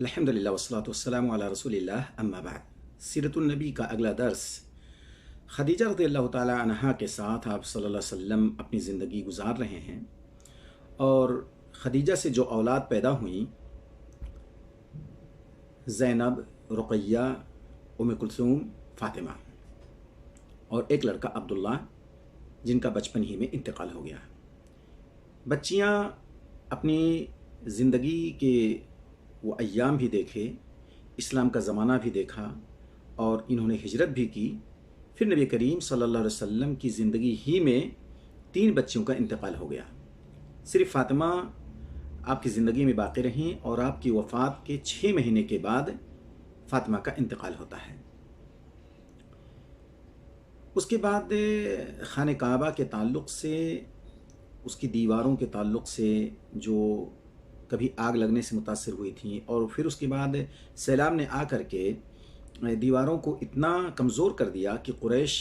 الحمدللہ والصلاۃ والسلام علی رسول اللہ اما بعد۔ سیرت النبی کا اگلا درس خدیجہ رضی اللہ تعالی عنہا کے ساتھ آپ صلی اللہ علیہ وسلم اپنی زندگی گزار رہے ہیں، اور خدیجہ سے جو اولاد پیدا ہوئیں، زینب، رقیہ، ام کلثوم، فاطمہ، اور ایک لڑکا عبداللہ جن کا بچپن ہی میں انتقال ہو گیا۔ بچیاں اپنی زندگی کے وہ ایام بھی دیکھے، اسلام کا زمانہ بھی دیکھا، اور انہوں نے ہجرت بھی کی۔ پھر نبی کریم صلی اللہ علیہ وسلم کی زندگی ہی میں 3 بچیوں کا انتقال ہو گیا۔ صرف فاطمہ آپ کی زندگی میں باقی رہیں، اور آپ کی وفات کے 6 مہینے کے بعد فاطمہ کا انتقال ہوتا ہے۔ اس کے بعد خانہ کعبہ کے تعلق سے، اس کی دیواروں کے تعلق سے جو کبھی آگ لگنے سے متاثر ہوئی تھیں، اور پھر اس کے بعد سیلاب نے آ کر کے دیواروں کو اتنا کمزور کر دیا کہ قریش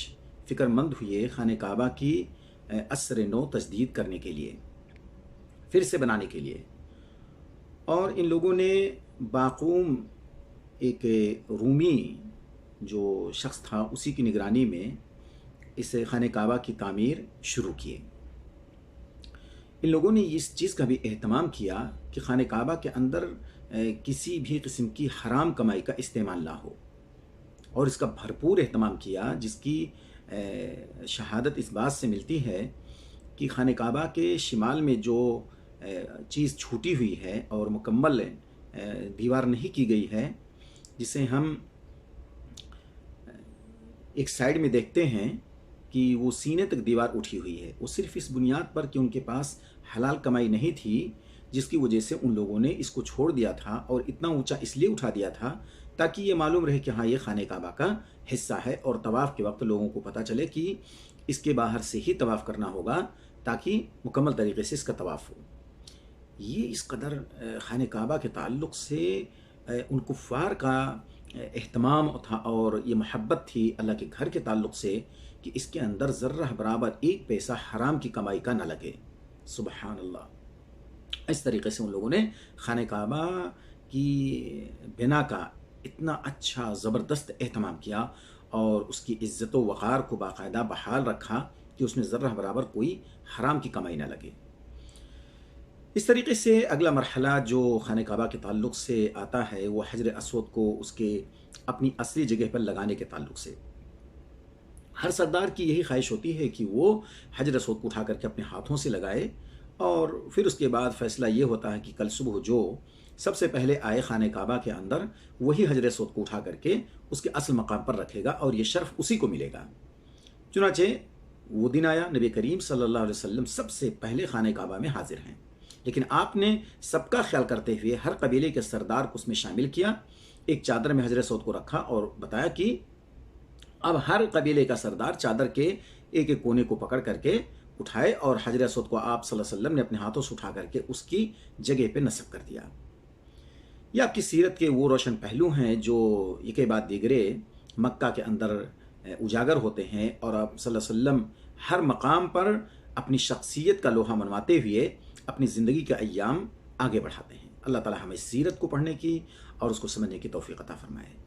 فکر مند ہوئے خانہ کعبہ کی عصر نو تجدید کرنے کے لیے، پھر سے بنانے کے لیے۔ اور ان لوگوں نے باقوم ایک رومی جو شخص تھا، اسی کی نگرانی میں اس خانہ کعبہ کی تعمیر شروع کیے۔ ان لوگوں نے اس چیز کا بھی اہتمام کیا کہ خانہ کعبہ کے اندر کسی بھی قسم کی حرام کمائی کا استعمال نہ ہو، اور اس کا بھرپور اہتمام کیا، جس کی شہادت اس بات سے ملتی ہے کہ خانہ کعبہ کے شمال میں جو چیز چھوٹی ہوئی ہے اور مکمل دیوار نہیں کی گئی ہے، جسے ہم ایک سائیڈ میں دیکھتے ہیں کہ وہ سینے تک دیوار اٹھی ہوئی ہے، وہ صرف اس بنیاد پر کہ ان کے پاس حلال کمائی نہیں تھی، جس کی وجہ سے ان لوگوں نے اس کو چھوڑ دیا تھا، اور اتنا اونچا اس لیے اٹھا دیا تھا تاکہ یہ معلوم رہے کہ ہاں یہ خانہ کعبہ کا حصہ ہے، اور طواف کے وقت لوگوں کو پتہ چلے کہ اس کے باہر سے ہی طواف کرنا ہوگا تاکہ مکمل طریقے سے اس کا طواف ہو۔ یہ اس قدر خانہ کعبہ کے تعلق سے ان کفار کا اہتمام تھا، اور یہ محبت تھی اللہ کے گھر کے تعلق سے کہ اس کے اندر ذرہ برابر ایک پیسہ حرام کی کمائی کا نہ لگے۔ سبحان اللہ۔ اس طریقے سے ان لوگوں نے خانہ کعبہ کی بنا کا اتنا اچھا زبردست اہتمام کیا، اور اس کی عزت و وقار کو باقاعدہ بحال رکھا کہ اس میں ذرہ برابر کوئی حرام کی کمائی نہ لگے۔ اس طریقے سے اگلا مرحلہ جو خانہ کعبہ کے تعلق سے آتا ہے، وہ حجر اسود کو اس کے اپنی اصلی جگہ پر لگانے کے تعلق سے۔ ہر سردار کی یہی خواہش ہوتی ہے کہ وہ حجر اسود کو اٹھا کر کے اپنے ہاتھوں سے لگائے، اور پھر اس کے بعد فیصلہ یہ ہوتا ہے کہ کل صبح جو سب سے پہلے آئے خانہ کعبہ کے اندر، وہی حجر اسود کو اٹھا کر کے اس کے اصل مقام پر رکھے گا، اور یہ شرف اسی کو ملے گا۔ چنانچہ وہ دن آیا، نبی کریم صلی اللہ علیہ وسلم سب سے پہلے خانہ کعبہ میں حاضر ہیں، لیکن آپ نے سب کا خیال کرتے ہوئے ہر قبیلے کے سردار کو اس میں شامل کیا، ایک چادر میں حجر اسود کو رکھا، اور بتایا کہ اب ہر قبیلے کا سردار چادر کے ایک ایک کونے کو پکڑ کر کے اٹھائے، اور حجر اسود کو آپ صلی اللہ علیہ وسلم نے اپنے ہاتھوں سے اٹھا کر کے اس کی جگہ پہ نصب کر دیا۔ یہ آپ کی سیرت کے وہ روشن پہلو ہیں جو ایک بعد دیگرے مکہ کے اندر اجاگر ہوتے ہیں، اور آپ صلی اللہ علیہ وسلم ہر مقام پر اپنی شخصیت کا لوہا منواتے ہوئے اپنی زندگی کا ایام آگے بڑھاتے ہیں۔ اللہ تعالی ہمیں سیرت کو پڑھنے کی اور اس کو سمجھنے کی توفیق عطا فرمائے۔